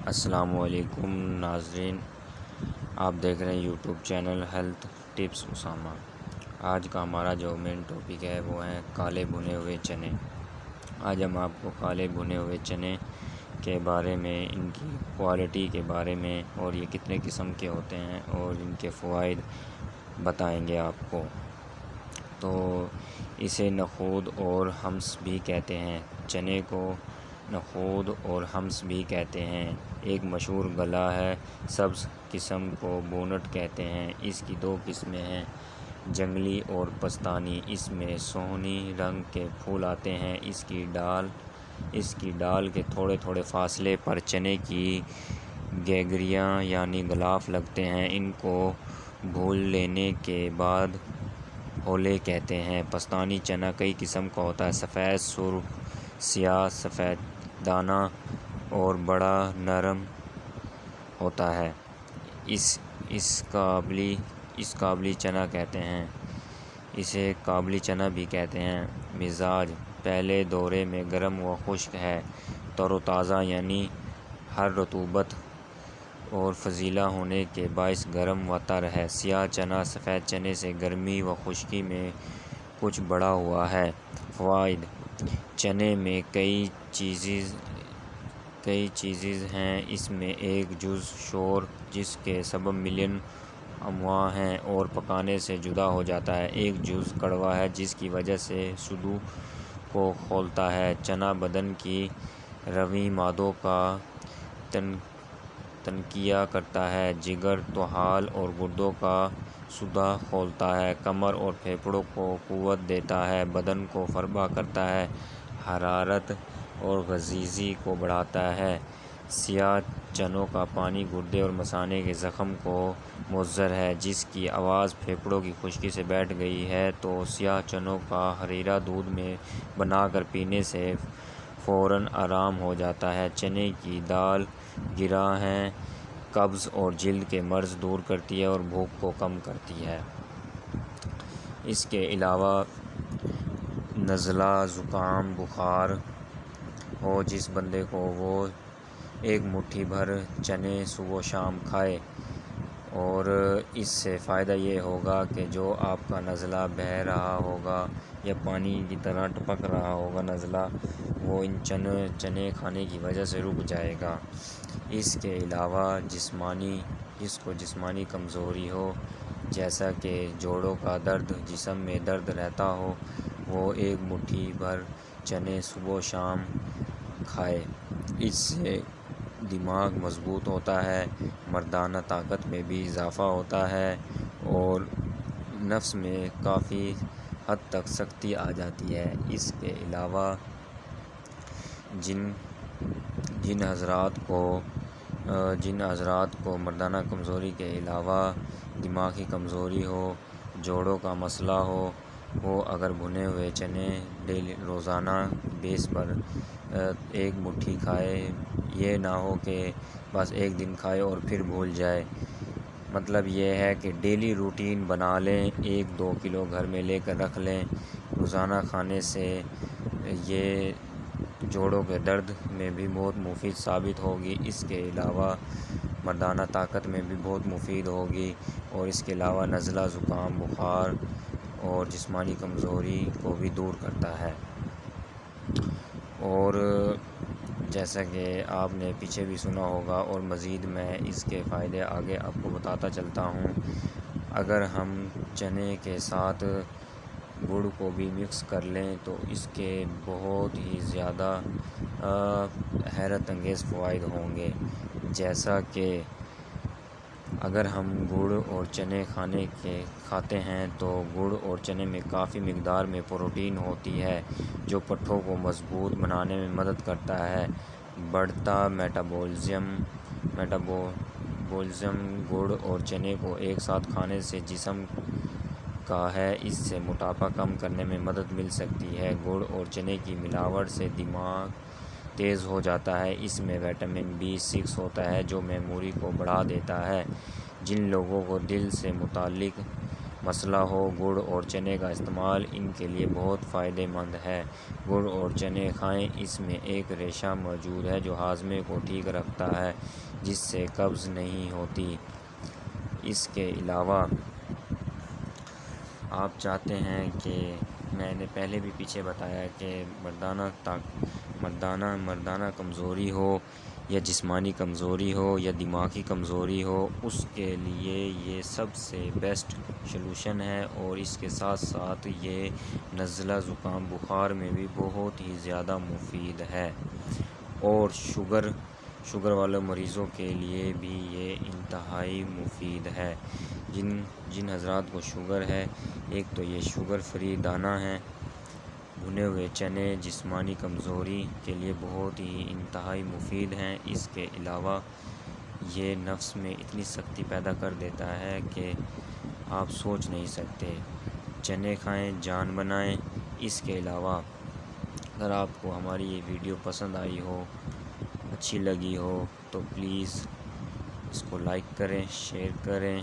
السلام علیکم ناظرین، آپ دیکھ رہے ہیں YouTube channel health tips Usama. آج کا ہمارا جو مین ٹاپک ہے وہ ہیں کالے بھنے ہوئے چنے۔ آج ہم آپ کو کالے بھنے ہوئے چنے کے بارے میں، ان کی کوالٹی کے بارے میں اور یہ کتنے قسم کے ہوتے ہیں اور ان کے فوائد بتائیں گے آپ کو۔ تو اسے نخود اور ہمس بھی کہتے ہیں۔ چنے کو نخود اور ہمس بھی کہتے ہیں۔ ایک مشہور گلا ہے، سبز قسم کو بونٹ کہتے ہیں۔ اس کی دو قسمیں ہیں، جنگلی اور پستانی۔ اس میں سہنی رنگ کے پھول آتے ہیں۔ اس کی ڈال کے تھوڑے تھوڑے فاصلے پر چنے کی گیگریاں یعنی غلاف لگتے ہیں۔ ان کو بھون لینے کے بعد ہولے کہتے ہیں۔ پستانی چنا کئی قسم کا ہوتا ہے، سفید، سرخ، سیاہ، سفید دانہ اور بڑا نرم ہوتا ہے۔ اس کابلی چنا کہتے ہیں۔ اسے کابلی چنا بھی کہتے ہیں۔ مزاج پہلے دورے میں گرم و خشک ہے، تر و تازہ یعنی ہر رطوبت اور فضلہ ہونے کے باعث گرم و تر ہے۔ سیاہ چنا سفید چنے سے گرمی و خشکی میں کچھ بڑھا ہوا ہے۔ فوائد: چنے میں کئی چیزیں ہیں۔ اس میں ایک جز شور جس کے سبب ملین اموات ہیں اور پکانے سے جدا ہو جاتا ہے۔ ایک جز کڑوا ہے جس کی وجہ سے صدوع کو کھولتا ہے۔ چنا بدن کی روی مادوں کا تنقیہ کرتا ہے۔ جگر، طحال اور گردوں کا سودا کھولتا ہے۔ کمر اور پھیپھڑوں کو قوت دیتا ہے۔ بدن کو فربہ کرتا ہے۔ حرارت اور غلیظی کو بڑھاتا ہے۔ سیاہ چنوں کا پانی گردے اور مثانے کے زخم کو معطر ہے۔ جس کی آواز پھیپھڑوں کی خشکی سے بیٹھ گئی ہے تو سیاہ چنوں کا حریرہ دودھ میں بنا کر پینے سے فوراً آرام ہو جاتا ہے۔ چنے کی دال گرا ہے، قبض اور جلد کے مرض دور کرتی ہے اور بھوک کو کم کرتی ہے۔ اس کے علاوہ نزلہ، زکام، بخار ہو جس بندے کو، وہ ایک مٹھی بھر چنے صبح و شام کھائے اور اس سے فائدہ یہ ہوگا کہ جو آپ کا نزلہ بہہ رہا ہوگا یا پانی کی طرح ٹپک رہا ہوگا نزلہ، وہ ان چنے کھانے کی وجہ سے رک جائے گا۔ اس کے علاوہ جس کو جسمانی کمزوری ہو، جیسا کہ جوڑوں کا درد، جسم میں درد رہتا ہو، وہ ایک مٹھی بھر چنے صبح و شام کھائے۔ اس سے دماغ مضبوط ہوتا ہے، مردانہ طاقت میں بھی اضافہ ہوتا ہے اور نفس میں کافی حد تک سختی آ جاتی ہے۔ اس کے علاوہ جن حضرات کو مردانہ کمزوری کے علاوہ دماغی کمزوری ہو، جوڑوں کا مسئلہ ہو، وہ اگر بھنے ہوئے چنے روزانہ بیس پر ایک مٹھی کھائے، یہ نہ ہو کہ بس ایک دن کھائے اور پھر بھول جائے۔ مطلب یہ ہے کہ ڈیلی روٹین بنا لیں، 1-2 کلو گھر میں لے کر رکھ لیں۔ روزانہ کھانے سے یہ جوڑوں کے درد میں بھی بہت مفید ثابت ہوگی۔ اس کے علاوہ مردانہ طاقت میں بھی بہت مفید ہوگی اور اس کے علاوہ نزلہ، زکام، بخار اور جسمانی کمزوری کو بھی دور کرتا ہے۔ اور جیسا کہ آپ نے پیچھے بھی سنا ہوگا اور مزید میں اس کے فائدے آگے آپ کو بتاتا چلتا ہوں۔ اگر ہم چنے کے ساتھ گڑ کو بھی مکس کر لیں تو اس کے بہت ہی زیادہ حیرت انگیز فوائد ہوں گے۔ جیسا کہ اگر ہم گڑ اور چنے کھاتے ہیں تو گڑ اور چنے میں کافی مقدار میں پروٹین ہوتی ہے جو پٹھوں کو مضبوط بنانے میں مدد کرتا ہے۔ بڑھتا میٹابولزم گڑ اور چنے کو ایک ساتھ کھانے سے جسم کا ہے، اس سے موٹاپا کم کرنے میں مدد مل سکتی ہے۔ گڑ اور چنے کی ملاوٹ سے دماغ تیز ہو جاتا ہے۔ اس میں وٹامن B6 ہوتا ہے جو میموری کو بڑھا دیتا ہے۔ جن لوگوں کو دل سے متعلق مسئلہ ہو، گڑ اور چنے کا استعمال ان کے لیے بہت فائدہ مند ہے۔ گڑ اور چنے کھائیں، اس میں ایک ریشہ موجود ہے جو ہاضمے کو ٹھیک رکھتا ہے، جس سے قبض نہیں ہوتی۔ اس کے علاوہ آپ چاہتے ہیں کہ میں نے پہلے بھی پیچھے بتایا کہ مردانہ کمزوری ہو یا جسمانی کمزوری ہو یا دماغی کمزوری ہو، اس کے لیے یہ سب سے بیسٹ سلوشن ہے، اور اس کے ساتھ ساتھ یہ نزلہ زکام بخار میں بھی بہت ہی زیادہ مفید ہے، اور شوگر والے مریضوں کے لیے بھی یہ انتہائی مفید ہے۔ جن حضرات کو شوگر ہے، ایک تو یہ شوگر فری دانہ ہے۔ بھنے ہوئے چنے جسمانی کمزوری کے لیے بہت ہی انتہائی مفید ہیں۔ اس کے علاوہ یہ نفس میں اتنی سختی پیدا کر دیتا ہے کہ آپ سوچ نہیں سکتے۔ چنے کھائیں، جان بنائیں۔ اس کے علاوہ اگر آپ کو ہماری یہ ویڈیو پسند آئی ہو، اچھی لگی ہو، تو پلیز اس کو لائک کریں، شیئر کریں،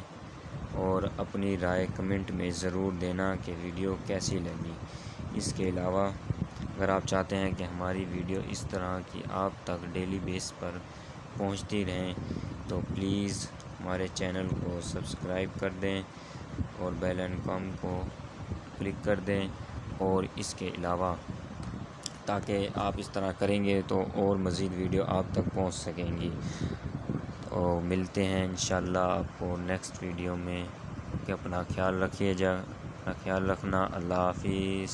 اور اپنی رائے کمنٹ میں ضرور دینا کہ ویڈیو کیسی لگی۔ اس کے علاوہ اگر آپ چاہتے ہیں کہ ہماری ویڈیو اس طرح کی آپ تک ڈیلی بیس پر پہنچتی رہیں، تو پلیز ہمارے چینل کو سبسکرائب کر دیں اور بیل آئیکن کو کلک کر دیں، اور اس کے علاوہ تاکہ آپ اس طرح کریں گے تو اور مزید ویڈیو آپ تک پہنچ سکیں گی۔ تو ملتے ہیں انشاءاللہ آپ کو نیکسٹ ویڈیو میں، کہ اپنا خیال رکھنا۔ اللہ حافظ۔